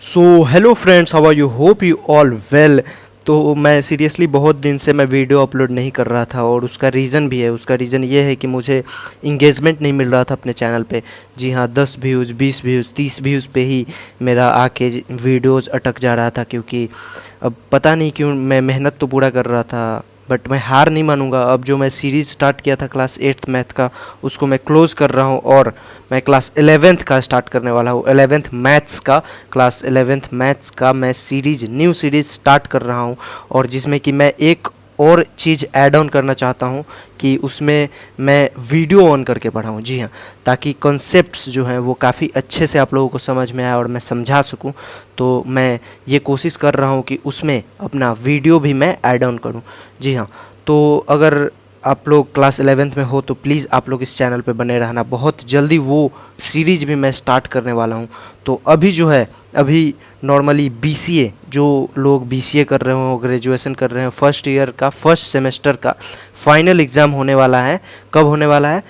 So hello friends, how are you? Hope you all well. तो मैं seriously बहुत दिन से मैं वीडियो अपलोड नहीं कर रहा था और उसका रीज़न भी है। उसका रीज़न ये है कि मुझे इंगेजमेंट नहीं मिल रहा था अपने चैनल पे। जी हाँ, 10 व्यूज़, 20 व्यूज़, 30 व्यूज़ पे ही मेरा आके वीडियोस अटक जा रहा था, क्योंकि अब पता नहीं क्यों। मैं मेहनत तो पूरा कर रहा था, बट मैं हार नहीं मानूंगा। अब जो मैं सीरीज़ स्टार्ट किया था क्लास 8th मैथ का, उसको मैं क्लोज़ कर रहा हूँ और मैं क्लास 11th का स्टार्ट करने वाला हूँ। 11th मैथ्स का, क्लास 11th मैथ्स का मैं न्यू सीरीज़ स्टार्ट कर रहा हूँ। और जिसमें कि मैं एक और चीज़ ऐड ऑन करना चाहता हूँ कि उसमें मैं वीडियो ऑन करके पढ़ाऊँ। जी हाँ, ताकि कॉन्सेप्ट्स जो हैं वो काफ़ी अच्छे से आप लोगों को समझ में आए और मैं समझा सकूँ। तो मैं ये कोशिश कर रहा हूँ कि उसमें अपना वीडियो भी मैं ऐड ऑन करूँ। जी हाँ, तो अगर आप लोग क्लास 11th में हो तो प्लीज़ आप लोग इस चैनल पे बने रहना। बहुत जल्दी वो सीरीज भी मैं स्टार्ट करने वाला हूँ। तो अभी जो है, अभी नॉर्मली बीसीए, जो लोग बीसीए कर रहे हो, ग्रेजुएशन कर रहे हो, फर्स्ट ईयर का फर्स्ट सेमेस्टर का फाइनल एग्ज़ाम होने वाला है। कब होने वाला है?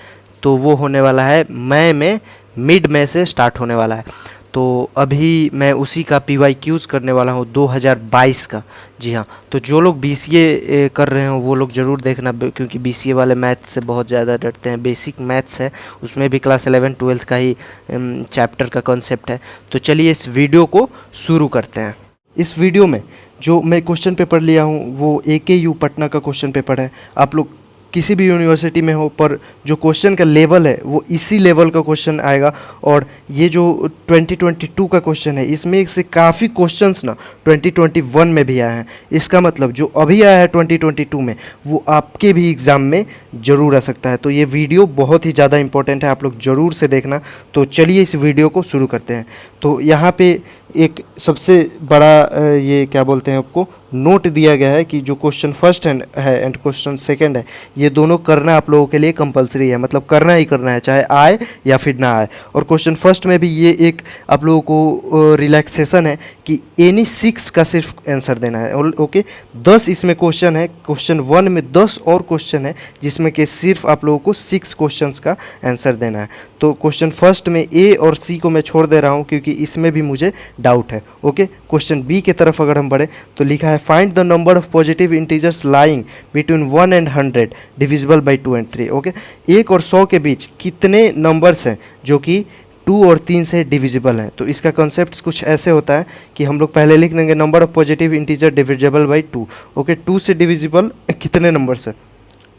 तो वो होने वाला है मई में, मिड मई से स्टार्ट होने वाला है। तो अभी मैं उसी का PYQs करने वाला हूँ 2022 का। जी हाँ, तो जो लोग बीसीए कर रहे हो वो लोग ज़रूर देखना, क्योंकि बीसीए वाले मैथ से बहुत ज़्यादा डरते हैं। बेसिक मैथ्स है, उसमें भी क्लास 11 12th का ही चैप्टर का कॉन्सेप्ट है। तो चलिए इस वीडियो को शुरू करते हैं। इस वीडियो में जो मैं क्वेश्चन पेपर लिया हूँ वो AKU पटना का क्वेश्चन पेपर है। आप लोग किसी भी यूनिवर्सिटी में हो, पर जो क्वेश्चन का लेवल है वो इसी लेवल का क्वेश्चन आएगा। और ये जो 2022 का क्वेश्चन है, इसमें से काफ़ी क्वेश्चंस ना 2021 में भी आए हैं। इसका मतलब जो अभी आया है 2022 में, वो आपके भी एग्ज़ाम में ज़रूर आ सकता है। तो ये वीडियो बहुत ही ज़्यादा इंपॉर्टेंट है, आप लोग ज़रूर से देखना। तो चलिए इस वीडियो को शुरू करते हैं। तो यहाँ पे एक सबसे बड़ा ये क्या बोलते हैं, आपको नोट दिया गया है कि जो क्वेश्चन फर्स्ट है एंड क्वेश्चन सेकंड है, ये दोनों करना आप लोगों के लिए कंपलसरी है। मतलब करना ही करना है, चाहे आए या फिर ना आए। और क्वेश्चन फर्स्ट में भी ये एक आप लोगों को रिलैक्सेशन है कि एनी 6 का सिर्फ आंसर देना है। ओके, 10 इसमें क्वेश्चन है। क्वेश्चन 1 में 10 और क्वेश्चन है, जिसमें कि सिर्फ आप लोगों को 6 क्वेश्चंस का आंसर देना है। तो क्वेश्चन फर्स्ट में A और C को मैं छोड़ दे रहा हूँ, क्योंकि इसमें भी मुझे डाउट है। ओके, क्वेश्चन B की तरफ अगर हम बढ़े तो लिखा है find the number of positive integers lying between 1 and 100 divisible by 2 and 3। Okay, 1 और 100 के बीच कितने नंबर्स हैं जो कि 2 और 3 से डिविजिबल हैं? तो इसका कॉन्सेप्ट कुछ ऐसे होता है कि हम लोग पहले लिख देंगे number of positive integer divisible by 2। Okay, 2 से डिविजिबल कितने नंबर्स हैं,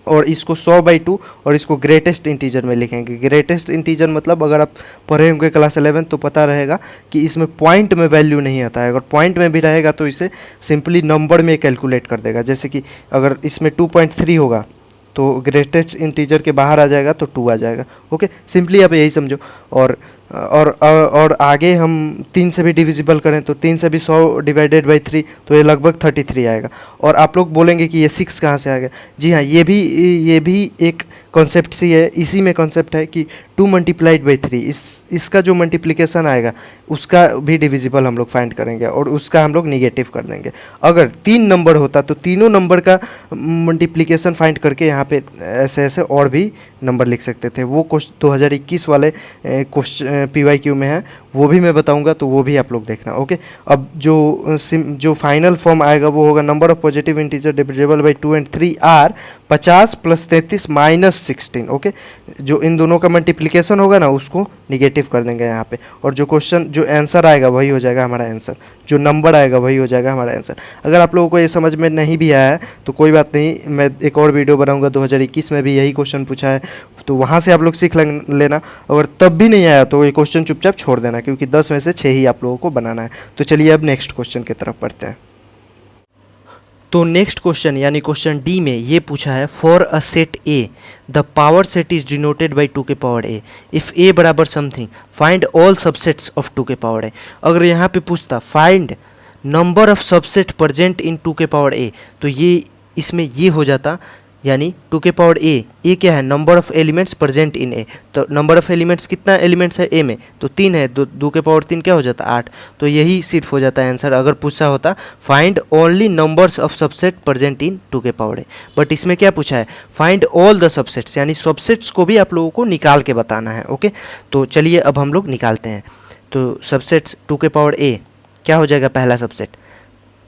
और इसको 100/2 और इसको ग्रेटेस्ट इंटीजर में लिखेंगे। ग्रेटेस्ट इंटीजर मतलब अगर आप पढ़े होंगे क्लास 11 तो पता रहेगा कि इसमें पॉइंट में वैल्यू नहीं आता है। अगर पॉइंट में भी रहेगा तो इसे सिंपली नंबर में कैलकुलेट कर देगा। जैसे कि अगर इसमें 2.3 होगा तो ग्रेटेस्ट इंटीजर के बाहर आ जाएगा तो 2 आ जाएगा। ओके, सिंपली आप यही समझो। और आगे हम 3 से भी डिविजिबल करें तो 3 से भी 100 डिवाइडेड बाई 3 तो ये लगभग 33 आएगा। और आप लोग बोलेंगे कि ये 6 कहाँ से आ गया? जी हाँ, ये भी एक कॉन्सेप्ट सी है। इसी में कॉन्सेप्ट है कि 2 मल्टीप्लाइड बाई 3, इसका जो मल्टीप्लिकेशन आएगा उसका भी डिविजिबल हम लोग फाइंड करेंगे और उसका हम लोग निगेटिव कर देंगे। अगर 3 नंबर होता तो तीनों नंबर का मल्टीप्लिकेशन फाइंड करके यहाँ पे ऐसे ऐसे और भी नंबर लिख सकते थे। वो 2021 वाले क्वेश्चन PYQ में है, वो भी मैं बताऊंगा, तो वो भी आप लोग देखना। ओके, अब जो फाइनल फॉर्म आएगा वो होगा number of positive integer divisible by 2 and 3 are 50 + 33 - 16। ओके, जो इन दोनों का मल्टीप्लिकेशन होगा ना उसको निगेटिव कर देंगे यहाँ पे, और जो क्वेश्चन जो आंसर आएगा वही हो जाएगा हमारा आंसर, जो नंबर आएगा वही हो जाएगा हमारा आंसर। अगर आप लोगों को ये समझ में नहीं भी आया है तो कोई बात नहीं, मैं एक और वीडियो बनाऊंगा। 2021 में भी यही क्वेश्चन पूछा है, तो वहाँ से आप लोग सीख लेना। अगर तब भी नहीं आया तो ये क्वेश्चन चुपचाप छोड़ देना, क्योंकि 10 में से 6 ही आप लोगों को बनाना है। तो चलिए अब नेक्स्ट क्वेश्चन की तरफ बढ़ते हैं। तो नेक्स्ट क्वेश्चन यानी क्वेश्चन डी में ये पूछा है for a set A the power set is denoted by 2 के पावर ए इफ़ ए बराबर something find all subsets of 2 के पावर ए। अगर यहाँ पे पूछता find number of subset present in 2 के पावर ए, तो ये इसमें ये हो जाता, यानी 2 के पावर ए क्या है? Number of elements present in A. तो नंबर ऑफ एलिमेंट्स कितना एलिमेंट्स है ए में? तो 3 है। 2 के पावर 3 क्या हो जाता? 8। तो यही सिर्फ हो जाता है आंसर। अगर पूछा होता find only numbers of subset present in 2 के पावर ए, बट इसमें क्या पूछा है? फाइंड ऑल द सबसेट्स, यानी सबसेट्स को भी आप लोगों को निकाल के बताना है। ओके, तो चलिए अब हम लोग निकालते हैं। तो सबसेट्स 2 के पावर ए क्या हो जाएगा पहला सबसेट?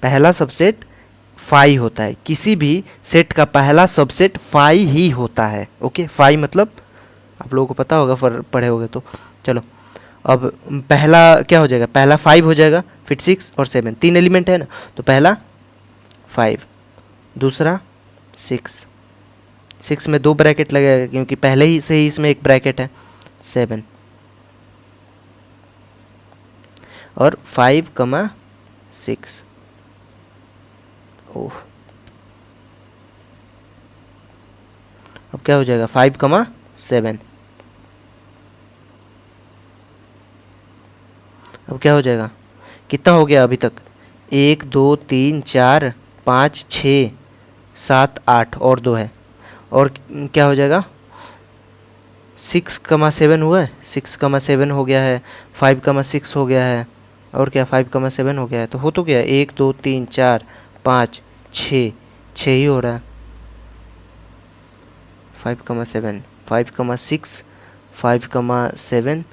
पहला सबसेट फाई होता है, किसी भी सेट का पहला सबसेट फाई ही होता है। ओके, फाई मतलब आप लोगों को पता होगा, पढ़े होगे तो। चलो अब पहला क्या हो जाएगा? पहला 5 हो जाएगा, फिर 6 और 7, 3 एलिमेंट है ना, तो पहला 5, दूसरा 6, 6 में 2 ब्रैकेट लगेगा क्योंकि पहले ही से ही इसमें एक ब्रैकेट है, 7 और 5,6। ओह, अब क्या हो जाएगा? 5,7। अब क्या हो जाएगा? कितना हो गया अभी तक? 1 2 3 4 5 6 7 8 और 2 है, और क्या हो जाएगा? 6,7 हुआ है, 6,7 हो गया है, 5,6 हो गया है, और क्या 5,7 हो गया है, तो हो तो गया 1 2 3 4 5 6 6 ही हो रहा है। 5,7 5,6 5,7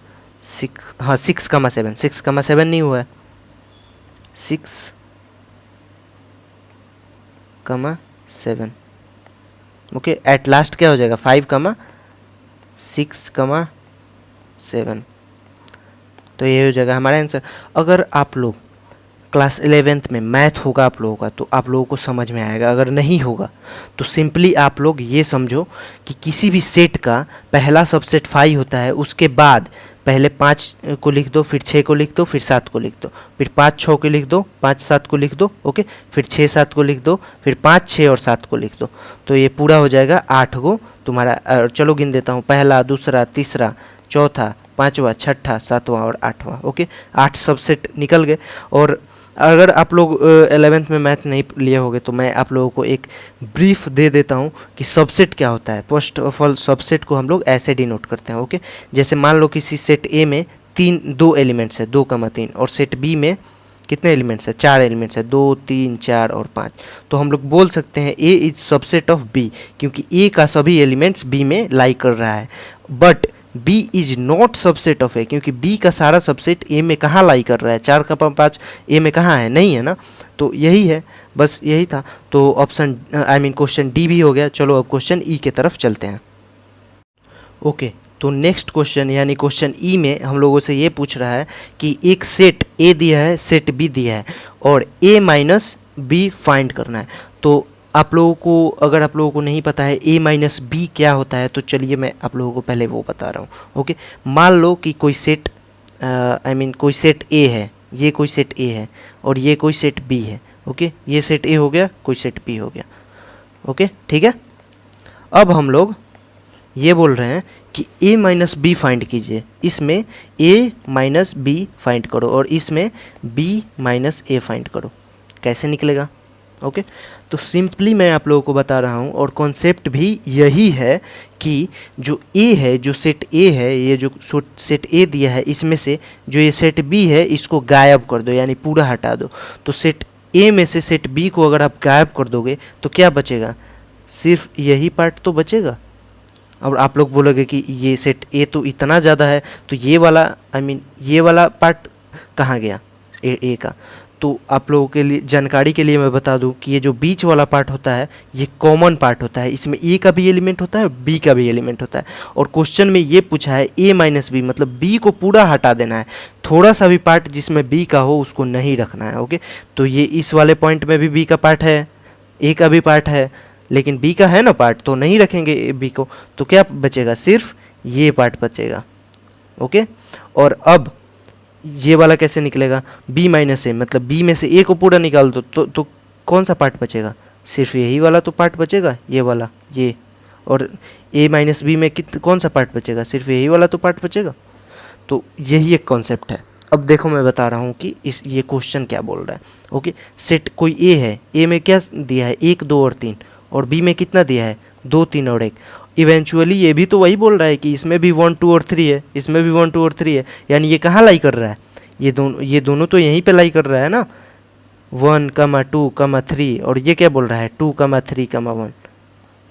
6, हाँ 6,7 6,7 नहीं हुआ है, 6,7। ओके, एट लास्ट क्या हो जाएगा? 5,6,7। तो ये हो जाएगा हमारा आंसर। अगर आप लोग क्लास 11th में मैथ होगा आप लोगों का तो आप लोगों को समझ में आएगा, अगर नहीं होगा तो सिंपली आप लोग ये समझो कि किसी भी सेट का पहला सबसेट 5 होता है, उसके बाद पहले 5 को लिख दो, फिर 6 को लिख दो, फिर 7 को लिख दो, फिर 5 6 को लिख दो, 5 7 को लिख दो, ओके, फिर 6 7 को लिख दो, फिर 5 6 और 7 को लिख दो, तो ये पूरा हो जाएगा 8 को तुम्हारा। चलो गिन देता हूँ, पहला, दूसरा, तीसरा, चौथा, पाँचवा, छठा, सातवां और आठवां। ओके, 8 सबसेट निकल गए। और अगर आप लोग 11th में मैथ नहीं लिए होंगे तो मैं आप लोगों को एक ब्रीफ दे देता हूँ कि सबसेट क्या होता है। फर्स्ट ऑफ ऑल सबसेट को हम लोग ऐसे डिनोट करते हैं। ओके, जैसे मान लो किसी सेट ए में 2 एलिमेंट्स है, 2,3, और सेट बी में कितने एलिमेंट्स है? 4 एलिमेंट्स है, 2 3 4 और 5। तो हम लोग बोल सकते हैं ए इज सबसेट ऑफ बी, क्योंकि ए का सभी एलिमेंट्स बी में लाई कर रहा है। But B is not subset of A, क्योंकि बी का सारा सबसेट ए में कहाँ लाई कर रहा है? 4 का 5 ए में कहाँ है? नहीं है ना। तो यही है, बस यही था। तो ऑप्शन क्वेश्चन डी भी हो गया। चलो अब क्वेश्चन ई के तरफ चलते हैं। ओके, तो नेक्स्ट क्वेश्चन यानी क्वेश्चन ई में हम लोगों से ये पूछ रहा है कि एक सेट ए दिया है, सेट बी दिया है, और ए माइनस बी फाइंड करना है। तो आप लोगों को, अगर आप लोगों को नहीं पता है ए माइनस बी क्या होता है, तो चलिए मैं आप लोगों को पहले वो बता रहा हूँ। ओके, मान लो कि कोई सेट कोई सेट ए है, ये कोई सेट ए है, और ये कोई सेट बी है। ओके, ये सेट ए हो गया, कोई सेट बी हो गया। ओके, ठीक है। अब हम लोग ये बोल रहे हैं कि a माइनस बी फाइंड कीजिए। इसमें a माइनस बी फाइंड करो और इसमें b माइनस ए फाइंड करो। कैसे निकलेगा? ओके, तो सिंपली मैं आप लोगों को बता रहा हूँ, और कॉन्सेप्ट भी यही है कि जो a है, जो सेट a है, ये जो सेट a दिया है, इसमें से जो ये सेट b है इसको गायब कर दो, यानी पूरा हटा दो। तो सेट a में से सेट b को अगर आप गायब कर दोगे तो क्या बचेगा? सिर्फ यही पार्ट तो बचेगा। और आप लोग बोलोगे कि ये सेट ए तो इतना ज़्यादा है, तो ये वाला ये वाला पार्ट कहाँ गया ए का? तो आप लोगों के लिए जानकारी के लिए मैं बता दूं कि ये जो बीच वाला पार्ट होता है ये कॉमन पार्ट होता है। इसमें ए का भी एलिमेंट होता है और बी का भी एलिमेंट होता है। और क्वेश्चन में ये पूछा है ए माइनस बी, मतलब बी को पूरा हटा देना है। थोड़ा सा भी पार्ट जिसमें बी का हो उसको नहीं रखना है। ओके, तो ये इस वाले पॉइंट में भी बी का पार्ट है, ए का भी पार्ट है, लेकिन बी का है ना पार्ट, तो नहीं रखेंगे बी को। तो क्या बचेगा? सिर्फ ये पार्ट बचेगा। ओके, और अब ये वाला कैसे निकलेगा? b माइनस ए, मतलब b में से a को पूरा निकाल दो, तो कौन सा पार्ट बचेगा? सिर्फ यही वाला तो पार्ट बचेगा, ये वाला, ये। और a माइनस बी में कौन सा पार्ट बचेगा? सिर्फ यही वाला तो पार्ट बचेगा। तो यही एक कॉन्सेप्ट है। अब देखो मैं बता रहा हूँ कि ये क्वेश्चन क्या बोल रहा है। ओके, सेट कोई a है, a में क्या दिया है? 1 2 और 3, और b में कितना दिया है? 2 3 और 1। इवेंचुअली ये भी तो वही बोल रहा है कि इसमें भी 1 2 और 3 है, इसमें भी 1 2 और 3 है, यानी ये कहाँ लाई कर रहा है? ये दोनों तो यहीं पे लाई कर रहा है ना, 1 2 3। और ये क्या बोल रहा है? 2 3 1।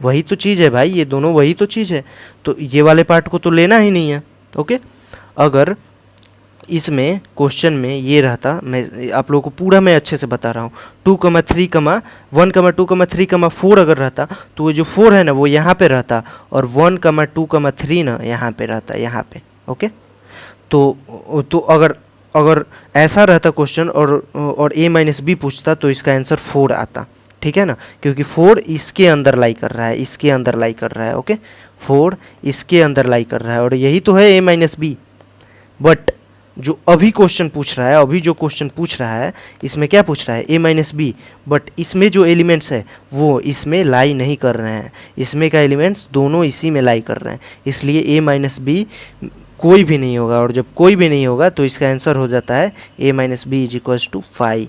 वही तो चीज़ है भाई, ये दोनों वही तो चीज़ है। तो ये वाले पार्ट को तो लेना ही नहीं है। ओके, अगर इसमें क्वेश्चन में ये रहता, मैं आप लोगों को पूरा मैं अच्छे से बता रहा हूँ, 2,3,1,2,3,4 अगर रहता तो वो जो 4 है ना वो यहाँ पे रहता, और 1,2,3 ना यहाँ पे रहता, यहाँ पे। ओके, तो अगर अगर ऐसा रहता क्वेश्चन और a माइनस बी पूछता तो इसका आंसर 4 आता, ठीक है ना, क्योंकि 4 इसके अंदर लाई कर रहा है, इसके अंदर लाई कर रहा है। ओके, 4 इसके अंदर लाई कर रहा है, और यही तो है a माइनस बी। बट जो अभी क्वेश्चन पूछ रहा है, अभी जो क्वेश्चन पूछ रहा है, इसमें क्या पूछ रहा है, a माइनस बी, बट इसमें जो एलिमेंट्स है वो इसमें लाई नहीं कर रहे हैं, इसमें का एलिमेंट्स दोनों इसी में लाई कर रहे हैं, इसलिए a माइनस बी कोई भी नहीं होगा। और जब कोई भी नहीं होगा तो इसका आंसर हो जाता है a minus B is equals to 5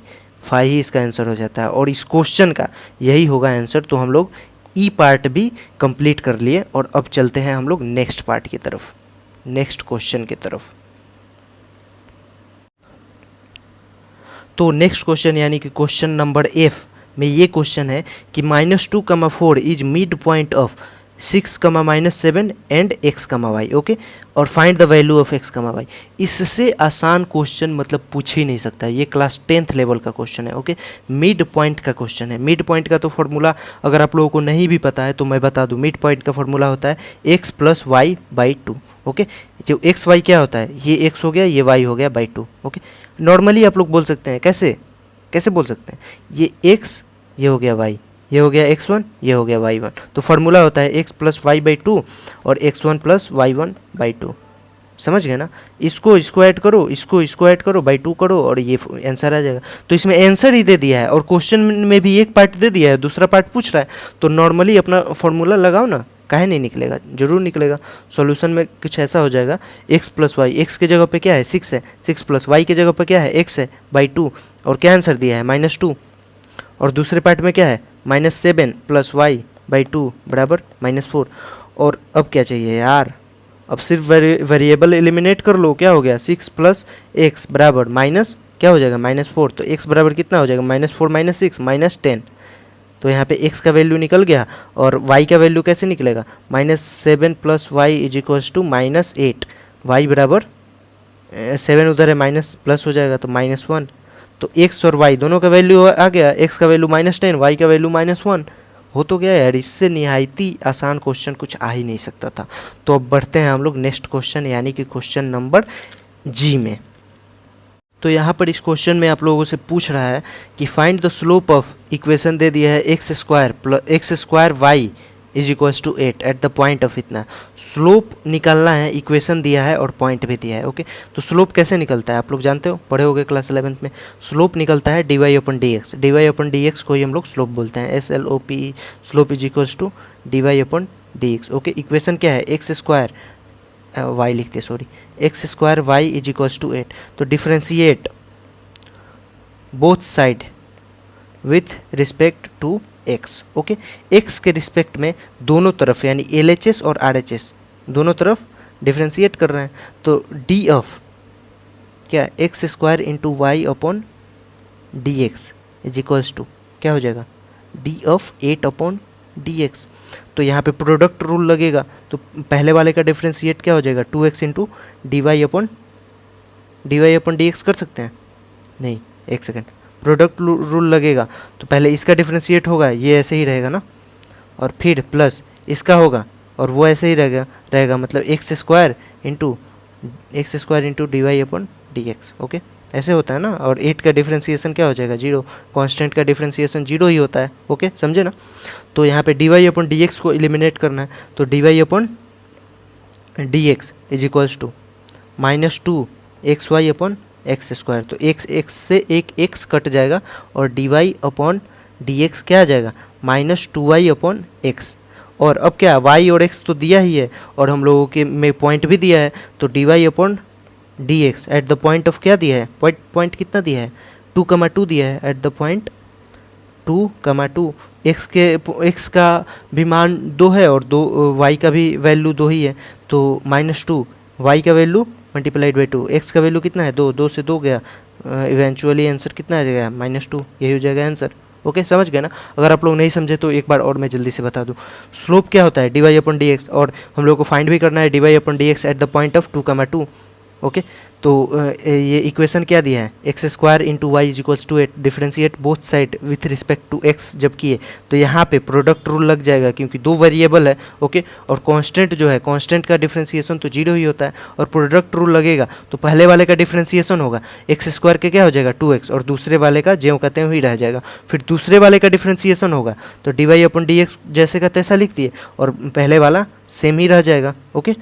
ही इसका आंसर हो जाता है, और इस क्वेश्चन का यही होगा आंसर। तो हम लोग ई पार्ट भी कंप्लीट कर लिए, और अब चलते हैं हम लोग नेक्स्ट पार्ट की तरफ, नेक्स्ट क्वेश्चन की तरफ। तो नेक्स्ट क्वेश्चन यानी कि क्वेश्चन नंबर एफ में ये क्वेश्चन है कि -2,4 is mid point of 6,-7 and x,y। Okay, और find the value of x,y। इससे आसान क्वेश्चन मतलब पूछ ही नहीं सकता, ये क्लास 10th लेवल का क्वेश्चन है। ओके, मिड पॉइंट का क्वेश्चन है। मिड पॉइंट का तो फॉर्मूला अगर आप लोगों को नहीं भी पता है तो मैं बता दूं, मिड पॉइंट का फॉर्मूला होता है x + y/2। ओके, जो x y क्या होता है, ये x हो गया, ये y हो गया /2। ओके, नॉर्मली आप लोग बोल सकते हैं, कैसे कैसे बोल सकते हैं, ये x, ये हो गया y, ये हो गया x1, ये हो गया y1। तो फार्मूला होता है x + y/2 और x1 + y1/2। समझ गए ना, इसको ऐड करो, इसको ऐड करो, /2 करो, और ये आंसर आ जाएगा। तो इसमें आंसर ही दे दिया है, और क्वेश्चन में भी एक पार्ट दे दिया है, दूसरा पार्ट पूछ रहा है, तो नॉर्मली अपना फार्मूला लगाओ ना, काहे नहीं निकलेगा, जरूर निकलेगा। सॉल्यूशन में कुछ ऐसा हो जाएगा, x + y, x के जगह पे क्या है 6 है, 6 + y के जगह पे क्या है x है /2, और क्या आंसर दिया है -2, और दूसरे पार्ट में क्या है -7 + y/2 बराबर -4। और अब क्या चाहिए यार, अब सिर्फ वेरिएबल एलिमिनेट कर लो, क्या हो गया 6 + x बराबर माइनस क्या हो जाएगा -4। तो x बराबर कितना हो जाएगा -4 - 6 -10। तो यहाँ पे x का वैल्यू निकल गया, और y का वैल्यू कैसे निकलेगा, -7 + y is equals to -8। y बराबर 7 उधर है, माइनस प्लस हो जाएगा तो -1। तो x और y दोनों का वैल्यू आ गया, x का वैल्यू -10, y का वैल्यू -1 हो तो गया यार। इससे निहायती आसान क्वेश्चन कुछ आ ही नहीं सकता था। तो अब बढ़ते हैं हम लोग नेक्स्ट क्वेश्चन यानी कि क्वेश्चन नंबर जी में। तो यहाँ पर इस क्वेश्चन में आप लोगों से पूछ रहा है कि find the slope of, equation दे दिया है x² y is equals to 8 at the point of इतना। स्लोप निकालना है, इक्वेशन दिया है और पॉइंट भी दिया है। ओके, तो स्लोप कैसे निकलता है आप लोग जानते हो, पढ़े होगे क्लास 11th में। स्लोप निकलता है dy/dx, dy/dx को ही हम लोग स्लोप बोलते हैं, SLOP, slope is equals to dy/dx। ओके, इक्वेशन क्या है x² y लिखते, sorry, x² y is equals to 8। तो differentiate both side with respect to x। ओके, x के रिस्पेक्ट में दोनों तरफ यानी LHS और RHS दोनों तरफ डिफ्रेंशिएट कर रहे हैं। तो डी ऑफ क्या x² into y/dx is equals to क्या हो जाएगा, डी ऑफ 8/dx। तो यहाँ पे प्रोडक्ट रूल लगेगा, तो पहले वाले का डिफ्रेंशिएट क्या हो जाएगा, 2x इंटू dy/dx कर सकते हैं, नहीं, एक सेकेंड, प्रोडक्ट रूल लगेगा तो पहले इसका डिफ्रेंशिएट होगा, ये ऐसे ही रहेगा ना, और फिर प्लस इसका होगा और वो ऐसे ही रहेगा मतलब x² इंटू dy/dx। ओके, ऐसे होता है ना। और 8 का डिफ्रेंशिएशन क्या हो जाएगा, 0, कांस्टेंट का डिफ्रेंशिएशन 0 ही होता है। ओके, समझे ना। तो यहाँ पे dy/dx को एलिमिनेट करना है, तो dy/dx is equals to -2xy/x²। तो x से एक x कट जाएगा और dy/dx क्या आ जाएगा, -2y/x। और अब क्या, y और x तो दिया ही है और हम लोगों के में पॉइंट भी दिया है, तो dy/dx at the point of क्या दिया है, पॉइंट कितना दिया है, 2,2 दिया है, एट द पॉइंट 2,2। x का भी मान 2 है और y का भी वैल्यू 2 ही है, तो -2, y का वैल्यू मल्टीप्लाइड बाई 2, x का वैल्यू कितना है, 2 से 2 गया, इवेंचुअली आंसर कितना आ जाएगा, -2, यही हो जाएगा आंसर। ओके, समझ गए ना। अगर आप लोग नहीं समझे तो एक बार और मैं जल्दी से बता दूं, स्लोप क्या होता है dy/dx, और हम लोग को फाइंड भी करना है dy/dx at the point of 2,2। ओके। तो ये इक्वेशन क्या दिया है, X square into Y is equals to 8, differentiate both side with respect to X जब किए तो यहाँ पे प्रोडक्ट रूल लग जाएगा क्योंकि दो वेरिएबल है। ओके, और कांस्टेंट जो है, कांस्टेंट का डिफ्रेंशिएशन तो जीरो ही होता है, और प्रोडक्ट रूल लगेगा तो पहले वाले का डिफ्रेंशिएशन होगा एक्स स्क्वायर के क्या हो जाएगा 2x, और दूसरे वाले का ज्यों कहते हैं वही रह जाएगा। फिर दूसरे वाले का डिफ्रेंशिएशन होगा तो dy अपन dx जैसे का तैसा लिख दिए, और पहले वाला सेम ही रह जाएगा। ओके,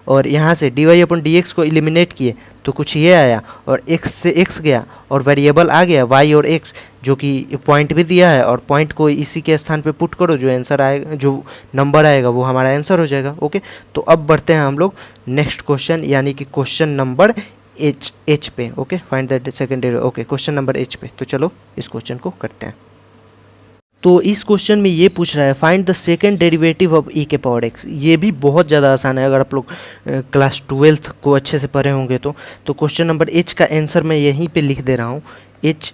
और यहाँ से dy अपन dx को एलिमिनेट किए तो कुछ ये आया, और x से x गया और वेरिएबल आ गया y और x, जो कि पॉइंट भी दिया है, और पॉइंट को इसी के स्थान पे पुट करो, जो आंसर आएगा, जो नंबर आएगा वो हमारा आंसर हो जाएगा। ओके, तो अब बढ़ते हैं हम लोग नेक्स्ट क्वेश्चन, यानी कि क्वेश्चन नंबर एच पे। Okay, find the second. Okay, question number H पे, तो चलो इस क्वेश्चन को करते हैं। तो इस क्वेश्चन में ये पूछ रहा है find the second derivative of e के पावर एक्स। ये भी बहुत ज़्यादा आसान है, अगर आप लोग क्लास 12th को अच्छे से पढ़े होंगे तो क्वेश्चन नंबर एच का आंसर मैं यहीं पे लिख दे रहा हूँ। एच,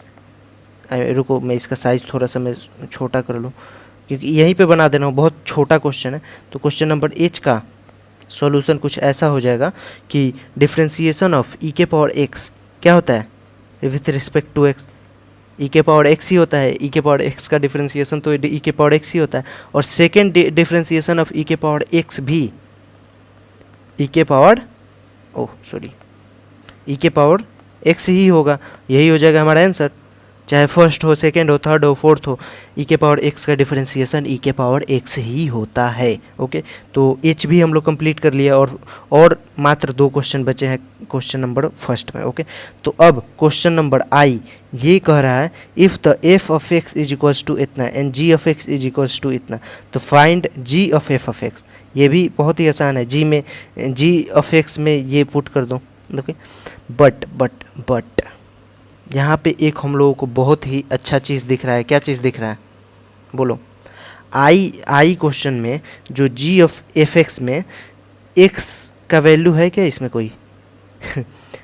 रुको मैं इसका साइज़ थोड़ा सा मैं छोटा कर लूँ क्योंकि यहीं पे बना दे रहा हूँ, बहुत छोटा क्वेश्चन है। तो क्वेश्चन नंबर एच का सॉल्यूशन कुछ ऐसा हो जाएगा कि डिफ्रेंशिएशन ऑफ ई के पावर एक्स क्या होता है विथ रिस्पेक्ट टू एक्स, ई के पावर एक्स ही होता है। ई के पावर एक्स का डिफ्रेंशिएशन तो ई के पावर एक्स ही होता है, और सेकेंड डिफ्रेंशिएशन ऑफ ई के पावर एक्स भी ई के पावर ई के पावर एक्स ही होगा। यही हो जाएगा हमारा आंसर, चाहे फर्स्ट हो, सेकेंड हो, थर्ड हो, फोर्थ हो, ई के पावर एक्स का डिफरेंशिएशन ई के पावर एक्स ही होता है। ओके, तो एच भी हम लोग कंप्लीट कर लिया, और मात्र 2 क्वेश्चन बचे हैं क्वेश्चन नंबर फर्स्ट में। ओके, तो अब क्वेश्चन नंबर आई ये कह रहा है if the f of x is equals to इतना and g of x is equals to इतना, तो find g of f of x. ये भी बहुत ही आसान है, जी ऑफ एक्स में ये पुट कर दो। ओके, बट यहाँ पे एक हम लोगों को बहुत ही अच्छा चीज़ दिख रहा है। क्या चीज़ दिख रहा है बोलो? आई क्वेश्चन में जो जी ऑफ एफ एक्स में एक्स का वैल्यू है क्या इसमें कोई?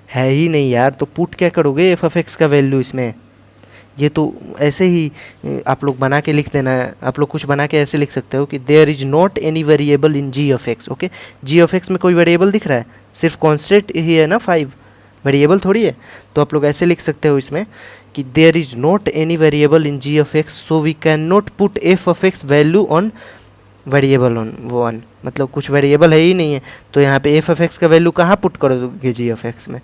है ही नहीं यार, तो पुट क्या करोगे एफ ऑफ एक्स का वैल्यू इसमें? ये तो ऐसे ही आप लोग बना के लिख देना है। आप लोग कुछ बना के ऐसे लिख सकते हो कि there is not any variable in G of X. Okay, G of X में कोई वेरिएबल दिख रहा है? सिर्फ कॉन्स्टेंट ही है ना, 5 वेरिएबल थोड़ी है। तो आप लोग ऐसे लिख सकते हो इसमें कि there is not any variable in G of X so we can not put F of X value on variable on one, मतलब कुछ वेरिएबल है ही नहीं है, तो यहाँ पे एफ ऑफ एक्स का वैल्यू कहाँ पुट करोगे जी ऑफ एक्स में?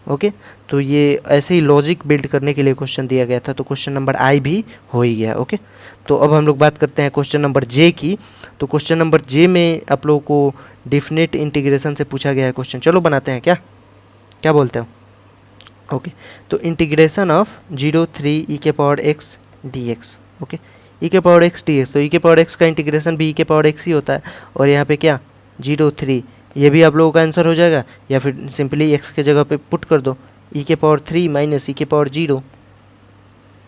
ओके, तो ये ऐसे ही लॉजिक बिल्ड करने के लिए क्वेश्चन दिया गया था, तो क्वेश्चन नंबर आई भी हो ही गया। ओके, तो अब हम लोग बात करते हैं क्वेश्चन नंबर जे की। तो क्वेश्चन नंबर जे में आप लोगों को डेफिनेट इंटीग्रेशन से पूछा गया है क्वेश्चन। चलो बनाते हैं, क्या बोलते हो? ओके, तो इंटीग्रेशन ऑफ 0 3 ई के power x d x. Okay, e के पावर एक्स डी एक्स, तो ई के पावर एक्स का इंटीग्रेशन भी ई के पावर एक्स ही होता है, और यहाँ पे क्या 0 3, ये भी आप लोगों का आंसर हो जाएगा, या फिर सिंपली एक्स के जगह पे पुट कर दो ई के पावर 3 माइनस ई के पावर 0,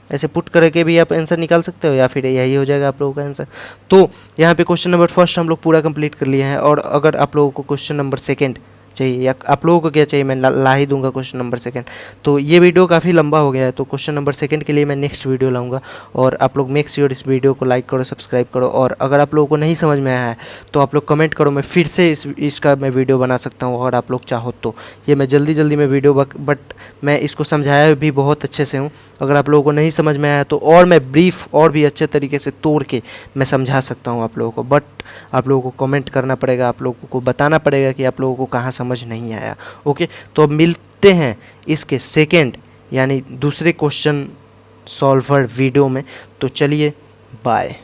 ऐसे पुट करके भी आप आंसर निकाल सकते हो, या फिर यही हो जाएगा आप लोगों का आंसर। तो यहाँ पे क्वेश्चन नंबर फर्स्ट हम लोग पूरा कंप्लीट कर लिए हैं, और अगर आप लोगों को क्वेश्चन नंबर सेकेंड चाहिए, या आप लोगों को क्या चाहिए, मैं ला ही दूंगा क्वेश्चन नंबर सेकंड। तो ये वीडियो काफ़ी लंबा हो गया है, तो क्वेश्चन नंबर सेकंड के लिए मैं नेक्स्ट वीडियो लाऊंगा, और आप लोग मेक श्योर इस वीडियो को लाइक करो, सब्सक्राइब करो, और अगर आप लोगों को नहीं समझ में आया है तो आप लोग कमेंट करो, मैं फिर से इसका मैं वीडियो बना सकता हूँ अगर आप लोग चाहो तो। ये मैं जल्दी में वीडियो, बट मैं इसको समझाया भी बहुत अच्छे से हूँ। अगर आप लोगों को नहीं समझ में आया तो और मैं ब्रीफ और भी अच्छे तरीके से तोड़ के मैं समझा सकता हूँ आप लोगों को, बट आप लोगों को कमेंट करना पड़ेगा, आप लोगों को बताना पड़ेगा कि आप लोगों को कहाँ समझ नहीं आया। ओके, तो अब मिलते हैं इसके सेकंड यानी दूसरे क्वेश्चन सॉल्वर वीडियो में, तो चलिए बाय।